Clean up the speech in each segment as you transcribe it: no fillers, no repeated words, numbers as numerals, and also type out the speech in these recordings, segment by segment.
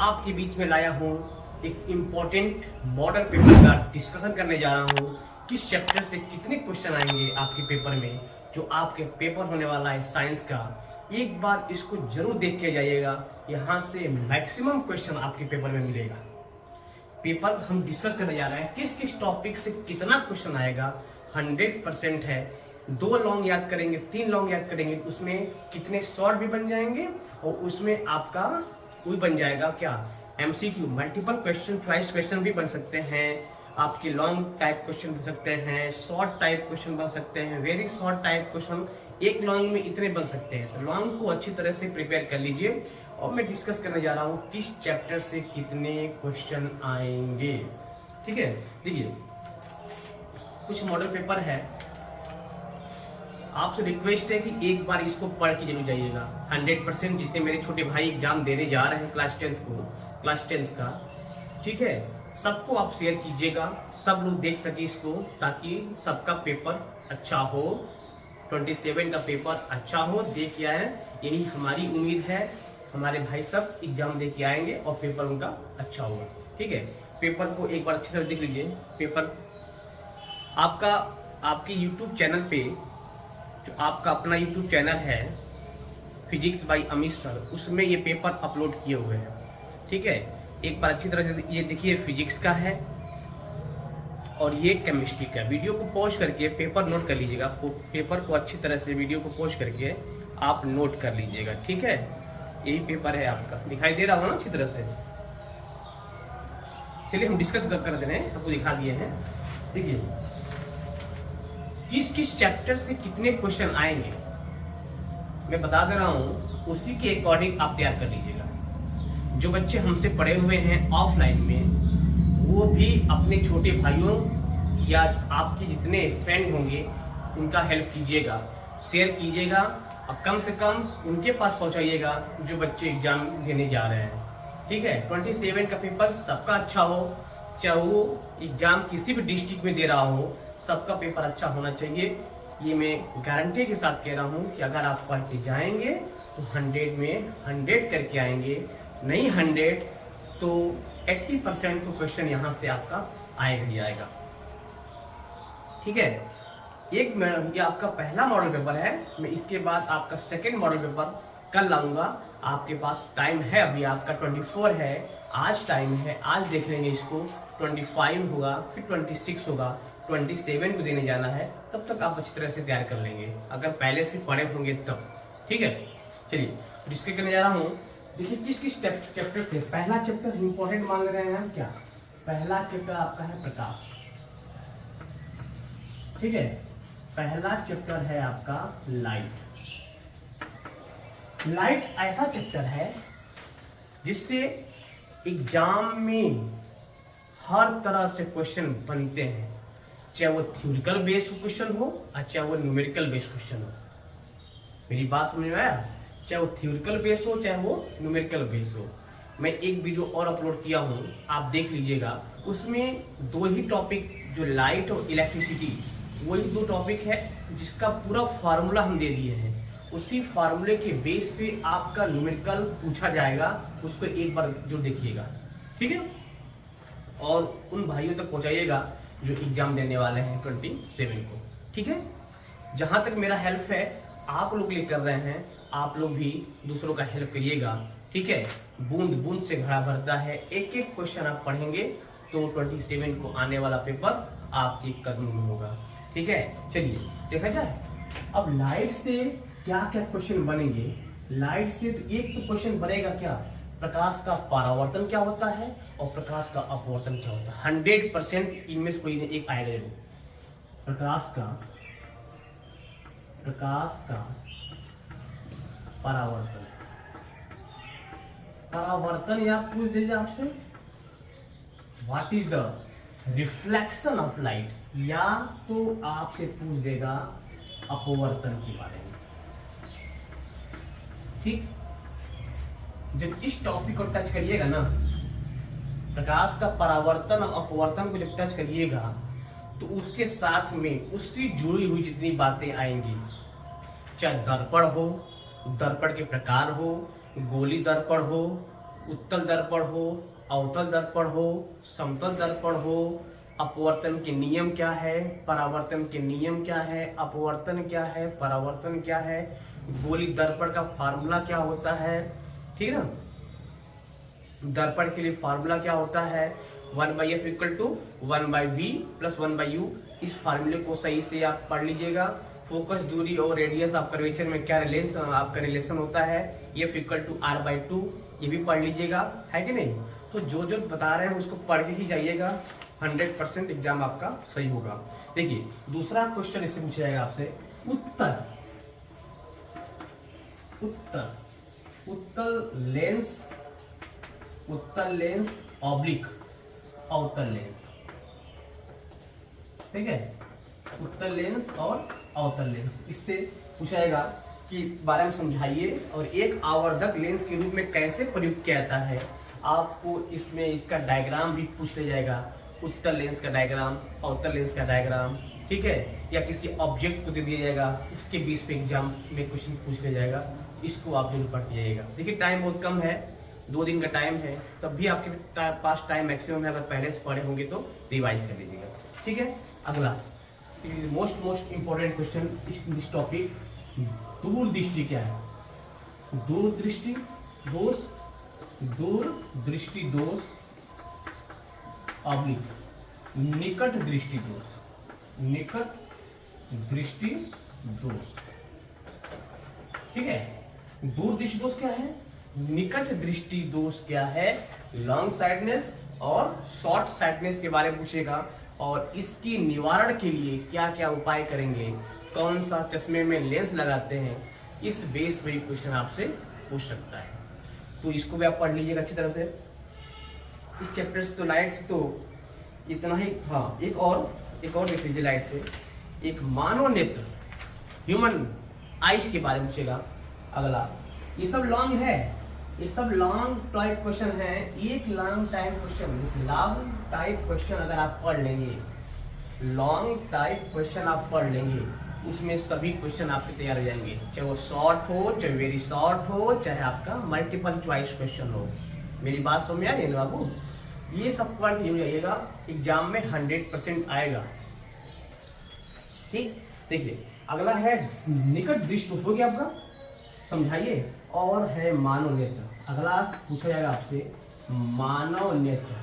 आपके बीच में लाया हूँ एक इम्पोर्टेंट मॉडल पेपर का डिस्कशन करने जा रहा हूँ। किस चैप्टर से कितने क्वेश्चन आएंगे आपके पेपर में, जो आपके पेपर होने वाला है साइंस का। एक बार इसको जरूर देख के जाइएगा, यहाँ से मैक्सिमम क्वेश्चन आपके पेपर में मिलेगा। पेपर हम डिस्कस करने जा रहे हैं किस किस टॉपिक से कितना क्वेश्चन आएगा, 100% है। 2 लॉन्ग याद करेंगे, 3 लॉन्ग याद करेंगे, उसमें कितने शॉर्ट भी बन जाएंगे और उसमें आपका कोई बन जाएगा क्या, MCQ multiple question choice question भी बन सकते हैं। आपके लॉन्ग टाइप क्वेश्चन बन सकते हैं, शॉर्ट टाइप क्वेश्चन बन सकते हैं, वेरी शॉर्ट टाइप क्वेश्चन। एक लॉन्ग में इतने बन सकते हैं, तो लॉन्ग को अच्छी तरह से प्रिपेयर कर लीजिए। और मैं डिस्कस करने जा रहा हूँ किस चैप्टर से कितने क्वेश्चन आएंगे। ठीक है, देखिए कुछ मॉडल पेपर है, आपसे रिक्वेस्ट है कि एक बार इसको पढ़ के जरूर जाइएगा। 100% जितने मेरे छोटे भाई एग्जाम देने जा रहे हैं क्लास 10th का, ठीक है, सबको आप शेयर कीजिएगा, सब लोग देख सके इसको, ताकि सबका पेपर अच्छा हो, 27 का पेपर अच्छा हो। दे के आए, यही हमारी उम्मीद है। हमारे भाई सब एग्जाम दे के आएंगे और पेपर उनका अच्छा होगा। ठीक है, पेपर को एक बार अच्छी तरह देख लीजिए। पेपर आपका आपके YouTube चैनल पे, जो आपका अपना YouTube चैनल है फिजिक्स बाय अमित सर, उसमें ये पेपर अपलोड किए हुए हैं। ठीक है, एक बार अच्छी तरह से ये देखिए, फिजिक्स का है और ये केमिस्ट्री का। वीडियो को पॉज करके पेपर नोट कर लीजिएगा। पेपर को अच्छी तरह से वीडियो को पॉज करके आप नोट कर लीजिएगा। ठीक है, यही पेपर है आपका, दिखाई दे रहा होगा ना अच्छी तरह से। चलिए हम डिस्कस कर दे रहे हैं, आपको दिखा दिए हैं। देखिए किस किस चैप्टर से कितने क्वेश्चन आएंगे मैं बता दे रहा हूं, उसी के अकॉर्डिंग आप तैयार कर लीजिएगा। जो बच्चे हमसे पढ़े हुए हैं ऑफलाइन में, वो भी अपने छोटे भाइयों या आपके जितने फ्रेंड होंगे उनका हेल्प कीजिएगा, शेयर कीजिएगा और कम से कम उनके पास पहुंचाइएगा जो बच्चे एग्जाम देने जा रहे हैं। ठीक है, 27 का पेपर सबका अच्छा हो, चाहे वो एग्जाम किसी भी डिस्ट्रिक्ट में दे रहा हो, सबका पेपर अच्छा होना चाहिए। ये मैं गारंटी के साथ कह रहा हूँ कि अगर आप पढ़ के जाएंगे तो 100 में 100 करके आएंगे, नहीं 100 तो 80% तो क्वेश्चन यहाँ से आपका आएगा ही आएगा। ठीक है, ये आपका पहला मॉडल पेपर है। मैं इसके बाद आपका सेकेंड मॉडल पेपर कल लाऊंगा। आपके पास टाइम है, अभी आपका 24 है, आज टाइम है, आज देख लेंगे इसको। 25 होगा, फिर 26 होगा, 27 को देने जाना है। तब तक आप अच्छी तरह से तैयार कर लेंगे, अगर पहले से पढ़े होंगे तब। ठीक है, चलिए डिस्कस करने जा रहा हूँ। देखिए किस किस चैप्टर से। पहला चैप्टर इंपॉर्टेंट मान रहे हैं हम क्या, पहला चैप्टर आपका है प्रकाश। ठीक है, पहला चैप्टर है आपका लाइट। लाइट ऐसा चैप्टर है जिससे एग्जाम में हर तरह से क्वेश्चन बनते हैं, चाहे वो थ्योरिकल बेस्ड क्वेश्चन हो और चाहे वो न्यूमेरिकल बेस्ड क्वेश्चन हो। मेरी बात समझ में आया? चाहे वो थ्योरिकल बेस हो चाहे वो न्यूमेरिकल बेस हो। मैं एक वीडियो और अपलोड किया हूँ, आप देख लीजिएगा। उसमें 2 ही टॉपिक, जो लाइट और इलेक्ट्रिसिटी, वही 2 टॉपिक है जिसका पूरा फार्मूला हम दे दिए हैं। उसी फार्मूले के बेस पे आपका न्यूमेरिकल पूछा जाएगा, उसको एक बार जो देखिएगा। ठीक है, और उन भाइयों तक पहुंचाइएगा जो एग्जाम देने वाले हैं 27 को। ठीक है, जहां तक मेरा हेल्प है आप लोग लिए कर रहे हैं, आप लोग भी दूसरों का हेल्प करिएगा। ठीक है, बूंद बूंद से घड़ा भरता है। एक एक क्वेश्चन आप पढ़ेंगे तो 27 को आने वाला पेपर आपके कदम में होगा। ठीक है, चलिए देखा जाए अब लाइट से क्या क्या क्वेश्चन बनेंगे। लाइट से तो एक तो क्वेश्चन बनेगा क्या, प्रकाश का परावर्तन क्या होता है और प्रकाश का अपवर्तन क्या होता है। 100% इनमें से कोई एक आएगा जरूर। प्रकाश का परावर्तन या पूछ दीजिए आपसे what is the reflection of light, या तो आपसे पूछ देगा अपवर्तन के बारे में। ठीक, जब इस टॉपिक को टच करिएगा ना, प्रकाश का परावर्तन और अपवर्तन को जब टच करिएगा तो उसके साथ में उससे जुड़ी हुई जितनी बातें आएंगी, चाहे दर्पण हो, दर्पण के प्रकार हो, गोली दर्पण हो, उत्तल दर्पण हो, अवतल दर्पण हो, समतल दर्पण हो, अपवर्तन के नियम क्या है, परावर्तन के नियम क्या है, अपवर्तन क्या है, परावर्तन क्या है, गोली दर्पण का फार्मूला क्या होता है, ठीक है ना। दर्पण के लिए फार्मूला क्या होता है, 1/f equal to 1/v plus 1/u। इस फार्मूले को सही से आप पढ़ लीजिएगा। फोकस दूरी और रेडियस ऑफ कर्वेचर में क्या आपका रिलेशन होता है, f इक्वल टू r/2, ये भी पढ़ लीजिएगा, है कि नहीं। तो जो जो बता रहे हैं उसको पढ़ के ही जाइएगा, 100% एग्जाम आपका सही होगा। देखिए दूसरा क्वेश्चन इससे पूछा जाएगा आपसे, उत्तल लेंस ऑब्लिक अवतल लेंस, ठीक है, उत्तल लेंस और अवतल लेंस, इससे पूछा जाएगा कि बारे में समझाइए और एक आवर्धक लेंस के रूप में कैसे प्रयुक्त किया जाता है। आपको इसमें इसका डायग्राम भी पूछ लिया जाएगा, उत्तल लेंस का डायग्राम, अवतल लेंस का डायग्राम, ठीक है, या किसी ऑब्जेक्ट को दे दिया जाएगा, उसके बेस पे एग्जाम में क्वेश्चन पूछ लिया जाएगा। इसको आप जरूर पढ़ जाइएगा। देखिए टाइम बहुत कम है, 2 दिन का टाइम है, तब भी आपके पास टाइम मैक्सिमम है। अगर पहले से पढ़े होंगे तो रिवाइज कर लीजिएगा, ठीक है। अगला मोस्ट इंपॉर्टेंट क्वेश्चन इस टॉपिक, दूरदृष्टि क्या है, दूरदृष्टि दोष ऑब्लिक निकट दृष्टि दोष, ठीक है। दूरदृष्टि दोष क्या है, निकट दृष्टि दोष क्या है, लॉन्ग साइडनेस और शॉर्ट साइडनेस के बारे में पूछेगा, और इसकी निवारण के लिए क्या क्या उपाय करेंगे, कौन सा चश्मे में लेंस लगाते हैं, इस बेस पे क्वेश्चन आपसे पूछ सकता है। तो इसको भी आप पढ़ लीजिएगा अच्छी तरह से। इस चैप्टर से तो लाइट से तो इतना ही। हाँ, एक और देख लीजिए लाइट से, एक मानव नेत्र ह्यूमन आइज के बारे में पूछेगा। अगला ये सब लॉन्ग है, ये सब लॉन्ग टाइप क्वेश्चन है, एक लॉन्ग टाइप क्वेश्चन अगर आप पढ़ लेंगे, लॉन्ग टाइप क्वेश्चन आप पढ़ लेंगे, उसमें सभी क्वेश्चन आपके तैयार हो जाएंगे, चाहे वो शॉर्ट हो, चाहे वेरी शॉर्ट हो, चाहे आपका मल्टीपल चॉइस क्वेश्चन हो। मेरी बात समझ में आ रही है ना बाबू, ये सब पढ़ के जाइएगा, एग्जाम में 100% आएगा, ठीक। देखिए अगला है निकट दृष्टि दोष, हो गया आपका, समझाइए। और है मानव नेत्र, अगला पूछा जाएगा आपसे मानव नेत्र,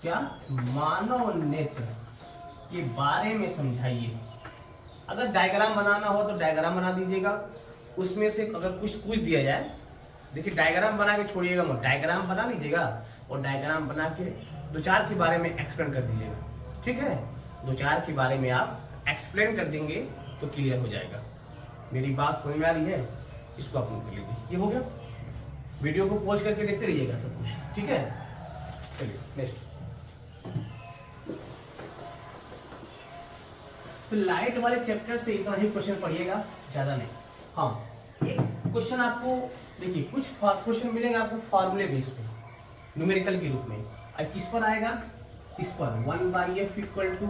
क्या मानव नेत्र के बारे में समझाइए। अगर डायग्राम बनाना हो तो डायग्राम बना दीजिएगा, उसमें से अगर कुछ पूछ दिया जाए, देखिए डायग्राम बना के छोड़िएगा मत, डायग्राम बना लीजिएगा और डायग्राम बना के 2-4 के बारे में एक्सप्लेन कर दीजिएगा, ठीक है। 2-4 के बारे में आप एक्सप्लेन कर देंगे तो क्लियर हो जाएगा। मेरी बात समझ में आ रही है, इसको आप नोट कर लीजिए। ये हो गया, वीडियो को पॉज करके देखते रहिएगा सब कुछ, ठीक है। चलिए नेक्स्ट, तो लाइट वाले चैप्टर से इतना ही क्वेश्चन पढ़िएगा, ज्यादा नहीं। हाँ, एक क्वेश्चन आपको देखिए, कुछ क्वेश्चन मिलेंगे आपको फार्मूले बेस पे, न्यूमेरिकल के रूप में। और किस पर आएगा, इस पर 1/f equal to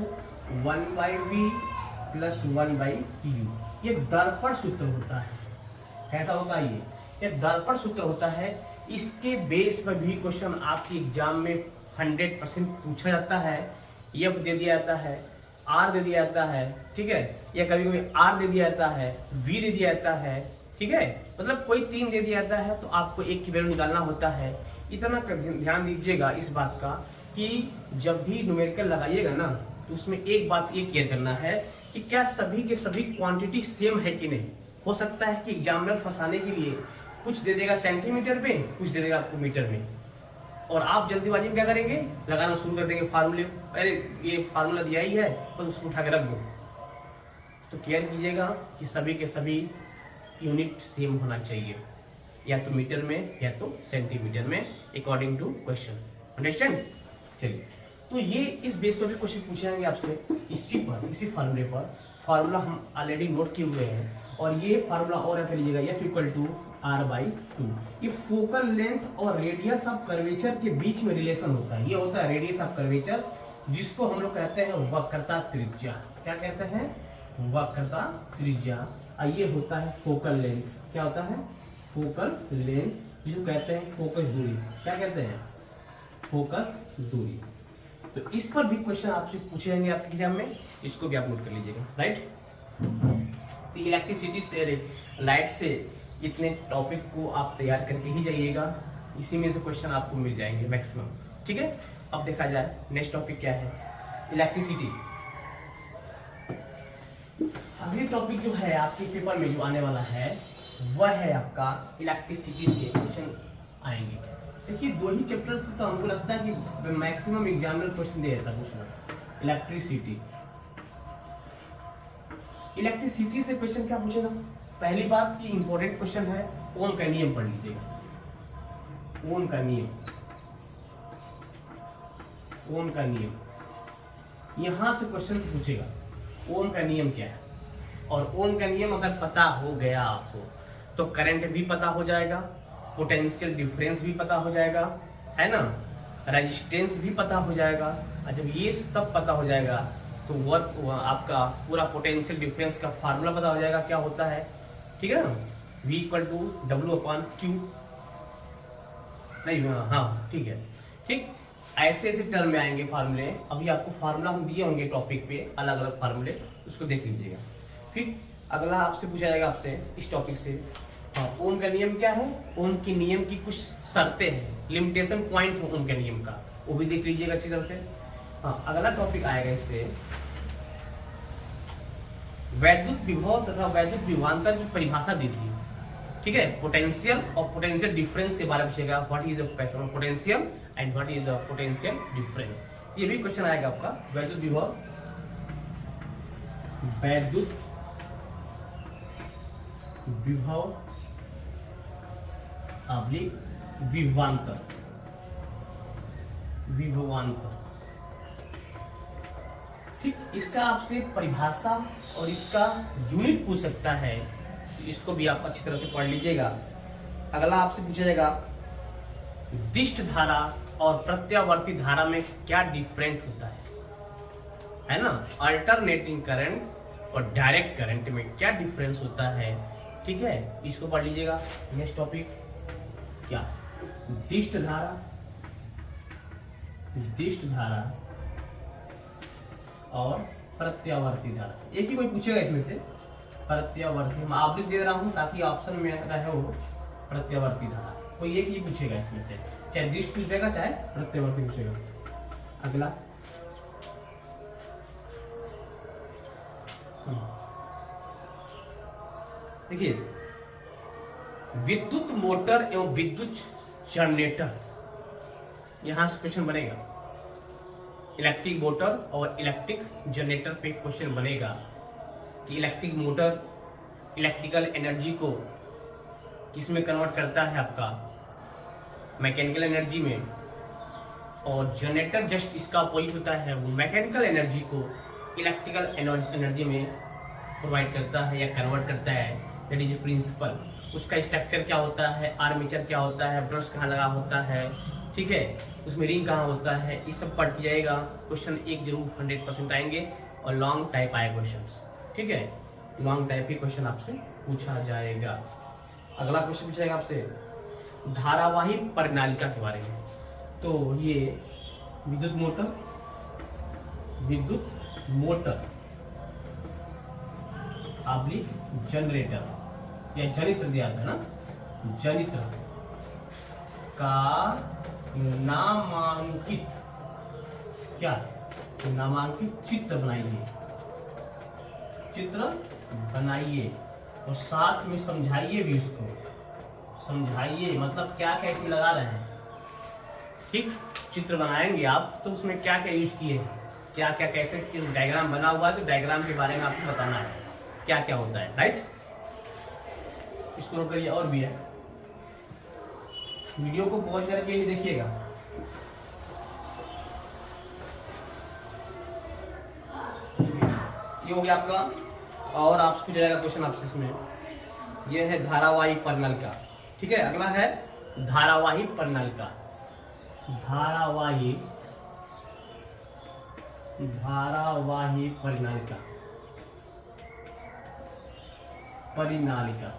1/v plus 1/u, ये दर्पण सूत्र होता है। कैसा होता है ये दर्पण सूत्र होता है। इसके बेस पर भी क्वेश्चन आपके एग्जाम में 100% पूछा जाता है। एफ दे दिया जाता है, आर दे दिया जाता है, ठीक है, या कभी कभी आर दे दिया जाता है, वी दे दिया जाता है, ठीक है, मतलब कोई 3 दे दिया जाता है तो आपको एक की वैल्यू निकालना होता है। इतना ध्यान दीजिएगा इस बात का कि जब भी न्यूमेरिकल लगाइएगा ना, तो उसमें एक बात ये क्लियर करना है कि क्या सभी के सभी क्वांटिटी सेम है कि नहीं। हो सकता है कि एग्जामिनर फंसाने के लिए कुछ दे देगा सेंटीमीटर पे, कुछ दे देगा आपको मीटर में, और आप जल्दीबाजी में क्या करेंगे, लगाना शुरू कर देंगे फार्मूले। अरे ये फार्मूला दिया ही है तो उसको उठा के रख दो। तो क्लियर कीजिएगा कि सभी के सभी यूनिट सेम होना चाहिए, या तो मीटर में या तो सेंटीमीटर में, अकॉर्डिंग टू क्वेश्चन। अंडरस्टैंड। चलिए, तो ये इस बेस पर भी क्वेश्चन पूछे जाएंगे आपसे, इसी फार्मूले पर। फार्मूला हम ऑलरेडी नोट किए हुए हैं, और ये फार्मूला और कर लीजिएगा, F इक्वल टू R/2। ये फोकल लेंथ और रेडियस ऑफ कर्वेचर के बीच में रिलेशन होता है। ये होता है रेडियस ऑफ कर्वेचर, जिसको हम लोग कहते हैं वक्रता त्रिज्या। क्या कहते हैं, वक्रता त्रिज्या। ये होता है फोकल लेंथ। क्या होता है, फोकल लेंथ जिसको कहते हैं फोकस दूरी। क्या कहते हैं? फोकस दूरी। तो इस पर भी क्वेश्चन आपसे पूछे जाएंगे आपके एग्जाम में, इसको भी आप नोट कर लीजिएगा, राइट। तो इलेक्ट्रिसिटी से, लाइट से इतने टॉपिक को आप तैयार करके ही जाइएगा, इसी में से क्वेश्चन आपको मिल जाएंगे मैक्सिमम, ठीक है। अब देखा जाए नेक्स्ट टॉपिक क्या है, इलेक्ट्रिसिटी। अगली टॉपिक जो है आपके पेपर में जो आने वाला है वह है आपका इलेक्ट्रिसिटी से क्वेश्चन आएंगे। देखिए 2 ही चैप्टर से तो हमको लगता है कि मैक्सिमम एग्जामिनर क्वेश्चन दे देता है पूछना। इलेक्ट्रिसिटी, इलेक्ट्रिसिटी से क्वेश्चन क्या पूछेगा? पहली बात की इंपॉर्टेंट क्वेश्चन है, ओम का नियम पढ़ लीजिएगा। ओम का नियम, ओम का नियम, यहां से क्वेश्चन पूछेगा ओम का नियम क्या है। और ओम का नियम अगर पता हो गया आपको तो करंट भी पता हो जाएगा, पोटेंशियल डिफरेंस भी पता हो जाएगा, है ना, रेजिस्टेंस भी पता हो जाएगा। और जब ये सब पता हो जाएगा तो वर्क आपका पूरा पोटेंशियल डिफरेंस का फार्मूला पता हो जाएगा क्या होता है, ठीक है ना, V = W/Q। नहीं, हाँ ठीक है, ठीक। ऐसे ऐसे टर्म में आएंगे फार्मूले। अभी आपको फार्मूला हम दिए होंगे टॉपिक पे, अलग अलग फार्मूले, उसको देख लीजिएगा। फिर अगला आपसे पूछा जाएगा आपसे इस टॉपिक से, हाँ, ओम का नियम क्या है, ओम के नियम की कुछ शर्तें हैं, लिमिटेशन पॉइंट है ओम के नियम का, वो भी देख लीजिएगा अच्छी तरह से। हाँ, अगला टॉपिक आएगा इससे वैद्युत विभव तथा वैद्युत विभवांतर की परिभाषा दी थी, ठीक है। पोटेंशियल और पोटेंशियल डिफरेंस के बारे में पूछेगा, what is the potential and what is the potential difference. ये भी क्वेश्चन आएगा आपका, वैद्युत विभव, वैद्युत विभव विभवांतर, विभवांतर, ठीक। इसका आपसे परिभाषा और इसका यूनिट पूछ सकता है, तो इसको भी आप अच्छी तरह से पढ़ लीजिएगा। अगला आपसे पूछा जाएगा दिष्ट धारा और प्रत्यावर्ती धारा में क्या डिफरेंट होता है ना, अल्टरनेटिंग करंट और डायरेक्ट करंट में क्या डिफरेंस होता है, ठीक है, इसको पढ़ लीजिएगा। नेक्स्ट टॉपिक क्या, दिष्ट धारा, दिष्ट धारा और प्रत्यावर्ती धारा। एक ही कोई पूछेगा इसमें से, प्रत्यावर्ती, मैं आवृत्ति दे रहा हूं ताकि ऑप्शन में रहे हो प्रत्यावर्ती धारा, कोई एक ही पूछेगा इसमें से, चाहे दिष्ट पूछ देगा चाहे प्रत्यावर्ती पूछेगा। अगला देखिए, विद्युत मोटर एवं विद्युत जनरेटर, यहां से क्वेश्चन बनेगा। इलेक्ट्रिक मोटर और इलेक्ट्रिक जनरेटर पे क्वेश्चन बनेगा कि इलेक्ट्रिक मोटर इलेक्ट्रिकल एनर्जी को किसमें कन्वर्ट करता है, आपका मैकेनिकल एनर्जी में, और जनरेटर जस्ट इसका अपोजिट होता है, वो मैकेनिकल एनर्जी को इलेक्ट्रिकल एनर्जी में प्रोवाइड करता है या कन्वर्ट करता है। That is principle. उसका स्ट्रक्चर क्या होता है, आर्मेचर क्या होता है, ब्रश कहाँ लगा होता है, ठीक है, उसमें रिंग कहाँ होता है, ये सब पढ़ के जाएगा। क्वेश्चन एक जरूर 100% आएंगे और लॉन्ग टाइप आए क्वेश्चन, ठीक है, लॉन्ग टाइप के क्वेश्चन आपसे पूछा जाएगा। अगला क्वेश्चन पूछेगा आपसे धारावाही परिनालिका के बारे में। तो ये विद्युत मोटर, विद्युत मोटर आब्लिक जनरेटर या जनित्र दिया था ना, जनित्र का नामांकित, क्या नामांकित चित्र बनाइए, चित्र बनाइए और साथ में समझाइए भी, उसको समझाइए, मतलब क्या क्या इसमें लगा रहे हैं, ठीक। चित्र बनाएंगे आप तो उसमें क्या क्या यूज किए हैं, क्या क्या कैसे किस डायग्राम बना हुआ है, तो डायग्राम के बारे में आपको बताना है क्या क्या होता है, राइट। इसको नोट करिए। और भी है, वीडियो को पॉज करके ही देखिएगा। ये हो गया आपका। और आपसे पूछा जाएगा क्वेश्चन आपसे इसमें, ये है धारावाही परिनालिका, ठीक है। अगला है धारावाही परिनालिका, धारावाही परिनालिका, परिनालिका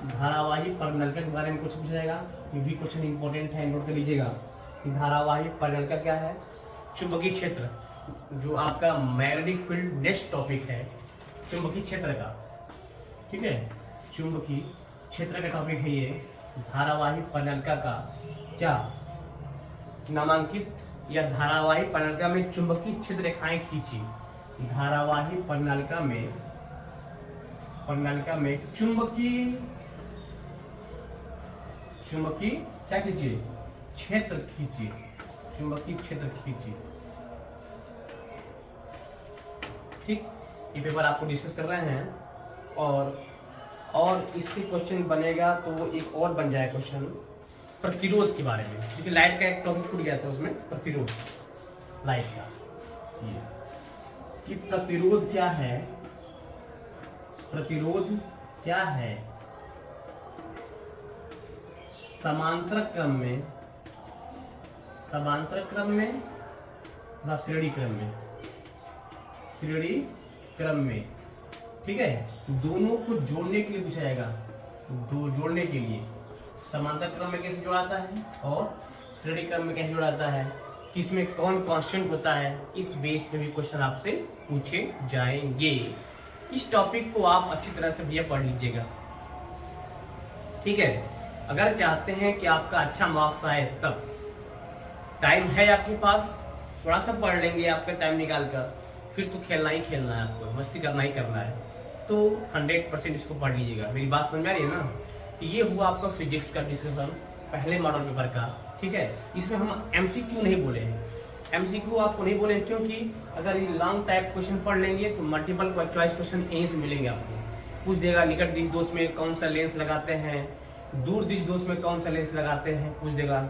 धारावाही परिनलिका के बारे में कुछ पूछा जाएगा, ये भी क्वेश्चन इंपॉर्टेंट है, नोट कर लीजिएगा। धारावाही परिनलिका क्या है? चुंबकीय क्षेत्र, जो आपका मैग्नेटिक फील्ड नेक्स्ट टॉपिक है चुंबकीय क्षेत्र का, ठीक है। चुंबकीय क्षेत्र का टॉपिक है ये। धारावाही परिनलिका का क्या नामांकित या धारावाही परिनलिका में चुंबकीय क्षेत्र रेखाएं खींची। धारावाही परिनलिका में चुंबकीय क्या कीजिए? क्षेत्र खींचिए, चुंबकीय क्षेत्र खींचिए, ठीक। ये पेपर आपको डिस्कस कर रहे हैं और इससे क्वेश्चन बनेगा तो एक और बन जाए क्वेश्चन प्रतिरोध के बारे में, क्योंकि लाइट का एक टॉपिक छूट गया था उसमें, प्रतिरोध लाइट का, ये कि प्रतिरोध क्या है, प्रतिरोध क्या है समांतर क्रम में या श्रेणी क्रम में, ठीक है। दोनों को जोड़ने के लिए पूछा जाएगा, जोड़ने के लिए समांतर क्रम में कैसे जोड़ाता है और श्रेणी क्रम में कैसे जोड़ाता है, किसमें कौन कांस्टेंट होता है, इस बेस पे भी क्वेश्चन आपसे पूछे जाएंगे। इस टॉपिक को आप अच्छी तरह से भैया पढ़ लीजिएगा, ठीक है। अगर चाहते हैं कि आपका अच्छा मार्क्स आए, तब टाइम है आपके पास, थोड़ा सा पढ़ लेंगे आपका टाइम निकाल कर, फिर तो खेलना ही खेलना है, आपको मस्ती करना ही करना है, तो 100% इसको पढ़ लीजिएगा। मेरी बात समझ आ रही है ना? ये हुआ आपका फिजिक्स का डिस्कशन पहले मॉडल पेपर का, ठीक है। इसमें हम MCQ नहीं बोले हैं, MCQ आपको नहीं बोले क्योंकि अगर ये लॉन्ग टाइप क्वेश्चन पढ़ लेंगे तो मल्टीपल चॉइस क्वेश्चन यहीं से मिलेंगे आपको। पूछ देगा निकट दिश दोष में कौन सा लेंस लगाते हैं, दूर दिश दोष में कौन सा लेंस लगाते हैं, पूछ देगा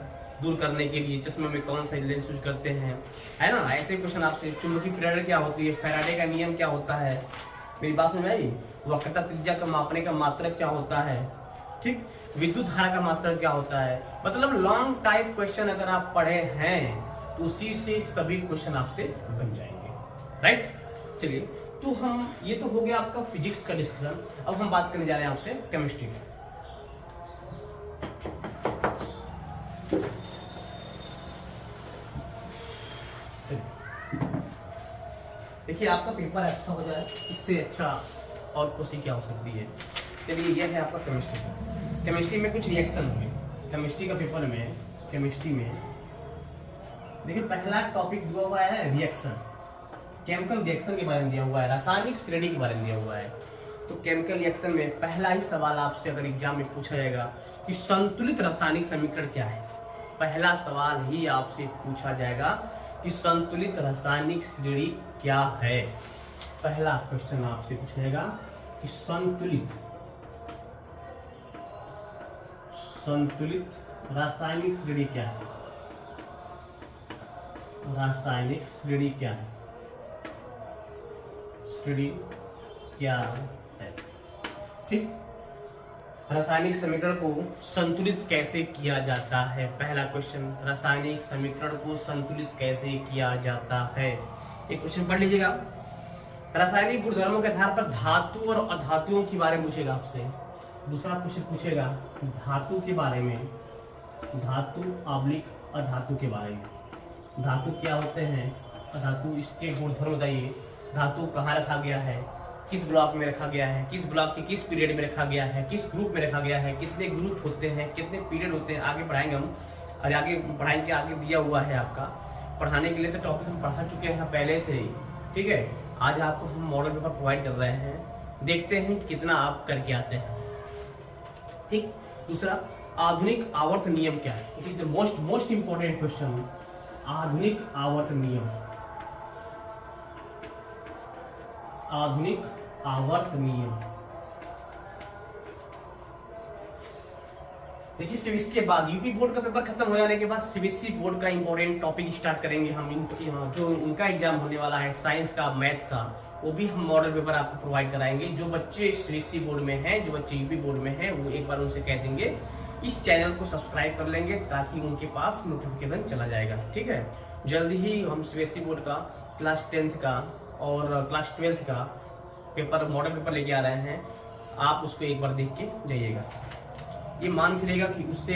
दूर करने के लिए चश्मे में कौन सा लेंस यूज करते हैं, है ना। ऐसे क्वेश्चन आपसे, चुंबकीय प्रेरण क्या होती है, फैराडे का नियम क्या होता है, मेरी बात समझ आई, वक्रता त्रिज्या का मापने का मात्रक क्या होता है, ठीक, विद्युत धारा का मात्रक क्या होता है। मतलब लॉन्ग टाइप क्वेश्चन अगर आप पढ़े हैं तो उसी से सभी क्वेश्चन आपसे बन जाएंगे, राइट। चलिए, तो हम, ये तो हो गया आपका फिजिक्स का डिस्कशन। अब हम बात करने जा रहे हैं आपसे केमिस्ट्री की। देखिए, आपका पेपर अच्छा हो जाए, इससे अच्छा और खुशी क्या हो सकती है। चलिए, यह है आपका केमिस्ट्री। केमिस्ट्री में कुछ रिएक्शन होंगे केमिस्ट्री का पेपर में। केमिस्ट्री में देखिए, पहला टॉपिक दिया हुआ है रिएक्शन, केमिकल रिएक्शन के बारे में दिया हुआ है, रासायनिक श्रेणी के बारे में दिया हुआ है। तो केमिकल रिएक्शन में पहला ही सवाल आपसे अगर एग्जाम में पूछा जाएगा कि संतुलित रासायनिक समीकरण क्या है, पहला सवाल ही आपसे पूछा जाएगा कि संतुलित रासायनिक श्रेणी क्या है। पहला क्वेश्चन आपसे पूछा जाएगा कि संतुलित रासायनिक श्रेणी क्या है, रासायनिक श्रेणी क्या है, श्रेणी क्या है, ठीक। रासायनिक समीकरण को संतुलित कैसे किया जाता है, पहला क्वेश्चन, रासायनिक समीकरण को संतुलित कैसे किया जाता है, एक क्वेश्चन पढ़ लीजिएगा। रासायनिक गुणधर्मों के आधार पर धातु और अधातुओं के बारे में पूछेगा आपसे। दूसरा क्वेश्चन पूछेगा धातु के बारे में, धातु / अधातु के बारे में। धातु क्या होते हैं, अधातु, इसके गुणधर्म बताइए। धातु कहाँ रखा गया है, किस ब्लॉक में रखा गया है, किस ब्लॉक के किस पीरियड में रखा गया है, किस ग्रुप में रखा गया है, कितने ग्रुप होते हैं, कितने पीरियड होते हैं, आगे पढ़ाएंगे हम, और आगे पढ़ाएंगे, आगे दिया हुआ है आपका। पढ़ाने के लिए तो टॉपिक हम पढ़ा चुके हैं पहले से ही, ठीक है। आज आपको हम मॉडल पेपर प्रोवाइड कर रहे हैं, देखते हैं कितना आप करके आते हैं, ठीक। दूसरा, आधुनिक आवर्त नियम क्या है, it is the most important question. आधुनिक आवर्त नियम, आधुनिक आवर्त नियम। देखिए, सीबीएसई के बाद यूपी बोर्ड का पेपर खत्म हो जाने के बाद सीबीएसई बोर्ड का इंपॉर्टेंट टॉपिक स्टार्ट करेंगे हम। जो उनका एग्जाम होने वाला है साइंस का, मैथ का, वो भी हम मॉडल पेपर आपको प्रोवाइड कराएंगे। जो बच्चे सीबीएसई बोर्ड में हैं, जो बच्चे यूपी बोर्ड में हैं, वो एक बार उनसे कह देंगे इस चैनल को सब्सक्राइब कर लेंगे, ताकि उनके पास नोटिफिकेशन चला जाएगा, ठीक है। जल्दी ही हम सीबीएसई बोर्ड का क्लास 10th का और क्लास 12th का पेपर, मॉडल पेपर लेके आ रहे हैं। आप उसको एक बार देख के जाइएगा। ये मान चलेगा कि उससे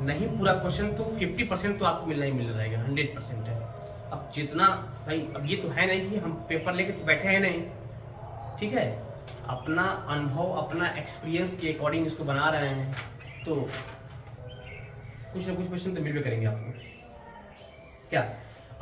नहीं पूरा क्वेश्चन तो 50% तो आपको मिलना ही मिल रहेगा, 100% है। अब जितना भाई, अब ये तो है नहीं कि हम पेपर लेके तो बैठे हैं नहीं, ठीक है, अपना अनुभव अपना एक्सपीरियंस के अकॉर्डिंग इसको बना रहे हैं, तो कुछ ना कुछ क्वेश्चन तो मिलवे करेंगे आपको। क्या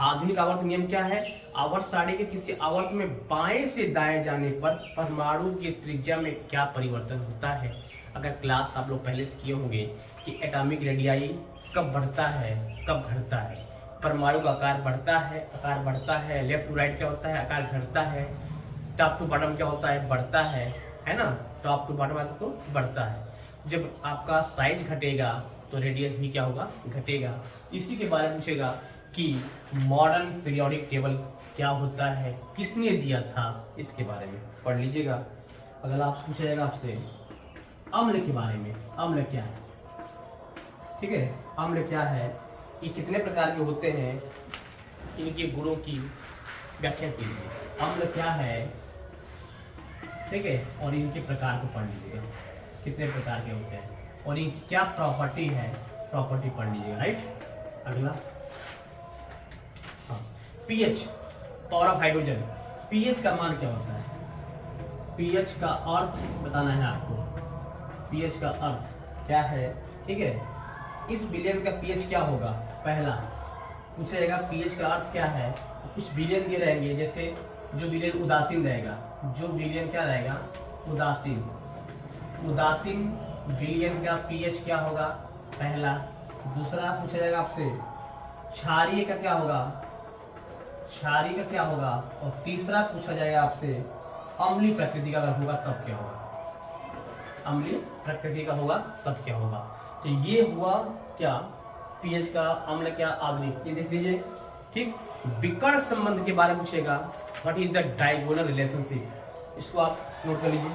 आधुनिक आवर्त नियम क्या है? आवर्त सारणी के किसी आवर्त में बाएं से दाएं जाने पर परमाणु की त्रिज्या में क्या परिवर्तन होता है? अगर क्लास आप लोग पहले से किए होंगे कि एटॉमिक रेडियाई कब बढ़ता है कब घटता है, परमाणु का आकार बढ़ता है, लेफ्ट टू राइट क्या होता है, आकार घटता है, टॉप टू बॉटम क्या होता है, बढ़ता है ना, टॉप टू बॉटम आता तो बढ़ता है। जब आपका साइज घटेगा तो रेडियस भी क्या होगा, घटेगा। इसी के बारे में पूछेगा कि मॉडर्न पीरियोडिक टेबल क्या होता है, किसने दिया था, इसके बारे में पढ़ लीजिएगा। अगर आप पूछेगा आपसे अम्ल के बारे में, अम्ल क्या है, ठीक है, अम्ल क्या है, ये कितने प्रकार के होते हैं, इनके गुणों की व्याख्या कीजिए। अम्ल क्या है, ठीक है, और इनके प्रकार को पढ़ लीजिएगा, कितने प्रकार के होते हैं और इनकी क्या प्रॉपर्टी है, प्रॉपर्टी पढ़ लीजिएगा, राइट। अगला pH, power of hydrogen, pH का मान क्या होता है, पीएच का अर्थ बताना है आपको, पीएच का अर्थ क्या है, ठीक है। इस बिलियन का पीएच क्या होगा, पहला पूछेगा पीएच का अर्थ क्या है, कुछ बिलियन दिए रहेंगे, जैसे जो बिलियन उदासीन रहेगा, जो बिलियन क्या रहेगा, उदासीन, उदासीन बिलियन का पीएच क्या होगा, पहला। दूसरा पूछा जाएगा आपसे क्षारीय का क्या होगा, क्षारीय का क्या होगा, और तीसरा पूछा जाएगा आपसे अम्लीय प्रकृति का अगर होगा तब क्या होगा, अम्लीय प्रकृति का होगा तब क्या होगा। तो ये हुआ क्या, पीएच का, अम्ल क्या, आधुनिक, ये देख लीजिए, ठीक। विकर्ण संबंध के बारे में पूछेगा, what is the diagonal relationship, इसको आप नोट कर लीजिए।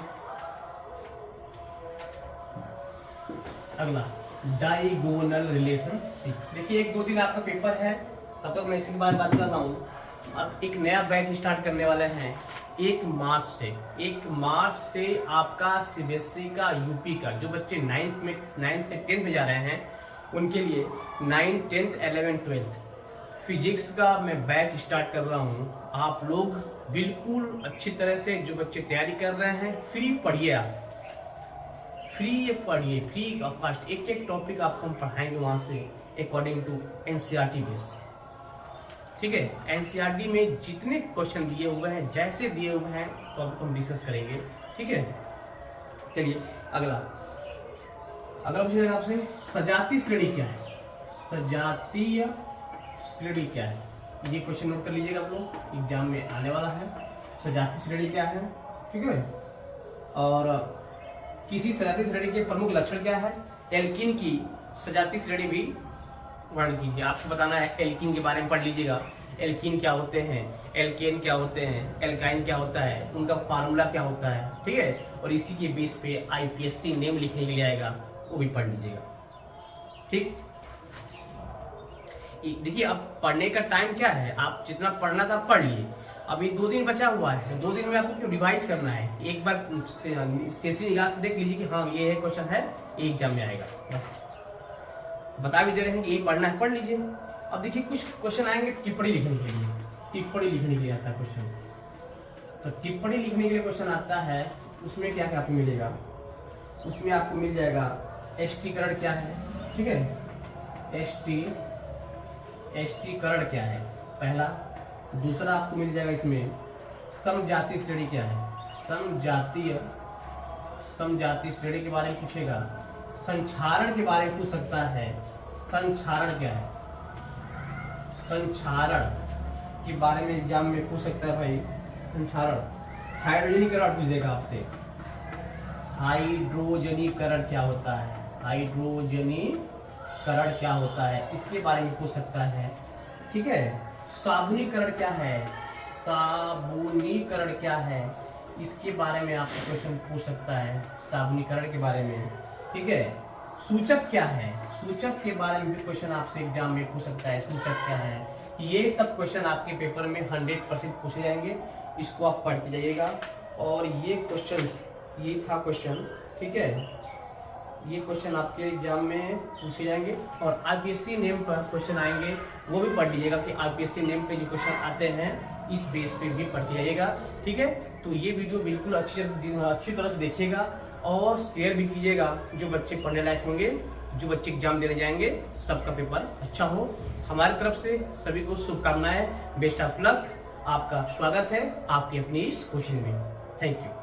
अगला डायगोनल रिलेशनशिप, देखिए 1 2 दिन आपका पेपर है, तब तक मैं इसके बारे में बात कर रहा हूँ। अब एक नया बैच स्टार्ट करने वाले हैं 1 मार्च से, 1 मार्च से आपका सीबीएसई का, यूपी का, जो बच्चे 9th से 10th में जा रहे हैं उनके लिए 9th 10th 11th 12th physics का मैं बैच स्टार्ट कर रहा हूँ। आप लोग बिल्कुल अच्छी तरह से, जो बच्चे तैयारी कर रहे हैं, फ्री पढ़िए, आप फ्री पढ़िए, फ्री ऑफ कॉस्ट, एक एक टॉपिक आपको हम पढ़ाएंगे वहाँ से अकॉर्डिंग टू एनसीईआरटी बेस, ठीक है। एनसीईआरटी में जितने क्वेश्चन दिए हुए हैं, जैसे दिए हुए हैं, तो अब हम डिस्कस करेंगे, ठीक है। चलिए अगला पूछेगा आपसे सजातीय श्रेणी क्या है, सजातीय श्रेणी क्या है, ये क्वेश्चन नोट कर लीजिएगा आप लोग, एग्जाम में आने वाला है, सजातीय श्रेणी क्या है, ठीक है। और किसी सजातीय श्रेणी के प्रमुख लक्षण क्या है, एल्कीन की सजातीय श्रेणी भी वर्णन कीजिए, आपको बताना है। एल्कीन के बारे में पढ़ लीजिएगा, एल्कीन क्या होते हैं, एल्केन क्या होते हैं, एल्काइन क्या होता है, उनका फार्मूला क्या होता है, ठीक है। और इसी के बेस पे आईपीएससी नेम लिखने के लिए आएगा, वो भी पढ़ लीजिएगा, ठीक। देखिए अब पढ़ने का टाइम क्या है, आप जितना पढ़ना था पढ़ लिए, अभी 2 दिन बचा हुआ है, 2 दिन में आपको क्यों रिवाइज करना है, एक बार शेषी निगाह से देख लीजिए कि हाँ ये है क्वेश्चन है, एग्जाम में आएगा, बस बता भी दे रहे हैं कि ये पढ़ना है, पढ़ लीजिए। अब देखिए कुछ क्वेश्चन आएंगे टिप्पणी लिखने के लिए, टिप्पणी लिखने के लिए आता है क्वेश्चन, तो टिप्पणी लिखने के लिए क्वेश्चन आता है, उसमें क्या क्या आपको मिलेगा, उसमें आपको मिल जाएगा एष्टीकरण क्या है, ठीक है, एष्टीकरण क्या है, पहला। दूसरा आपको मिल जाएगा इसमें समजातीय श्रेणी क्या है, समजातीय श्रेणी के बारे में पूछेगा, संक्षारण के बारे में पूछ सकता है, संक्षारण क्या है, संक्षारण के बारे में एग्जाम में पूछ सकता है भाई, संक्षारण। हाइड्रोजनीकरण पूछ देगा आपसे, हाइड्रोजनीकरण क्या होता है, हाइड्रोजनीकरण क्या होता है, इसके बारे में पूछ सकता है, ठीक है। साबुनीकरण क्या है, साबुनीकरण क्या है, इसके बारे में आपको क्वेश्चन पूछ सकता है, साबुनीकरण के बारे में, ठीक है। सूचक क्या है, सूचक के बारे में भी क्वेश्चन आपसे एग्जाम में पूछ सकता है, सूचक क्या है। ये सब क्वेश्चन आपके पेपर में 100% पूछे जाएंगे, इसको आप पढ़ के जाइएगा। और ये क्वेश्चंस ये था क्वेश्चन, ठीक है। ये क्वेश्चन आपके एग्जाम में पूछे जाएंगे और आरपीएससी नेम पर क्वेश्चन आएंगे, वो भी पढ़ लीजिएगा कि आरपीएससी नेम पे जो क्वेश्चन आते हैं इस बेस पे भी पढ़ के जाइएगा, ठीक है। तो ये वीडियो बिल्कुल अच्छी तरह से देखिएगा और शेयर भी कीजिएगा। जो बच्चे पढ़ने लायक होंगे, जो बच्चे एग्जाम देने जाएंगे, सबका पेपर अच्छा हो। हमारी तरफ से सभी को शुभकामनाएं, बेस्ट ऑफ लक। आपका स्वागत है आपकी अपनी इस कोचिंग में। Thank you.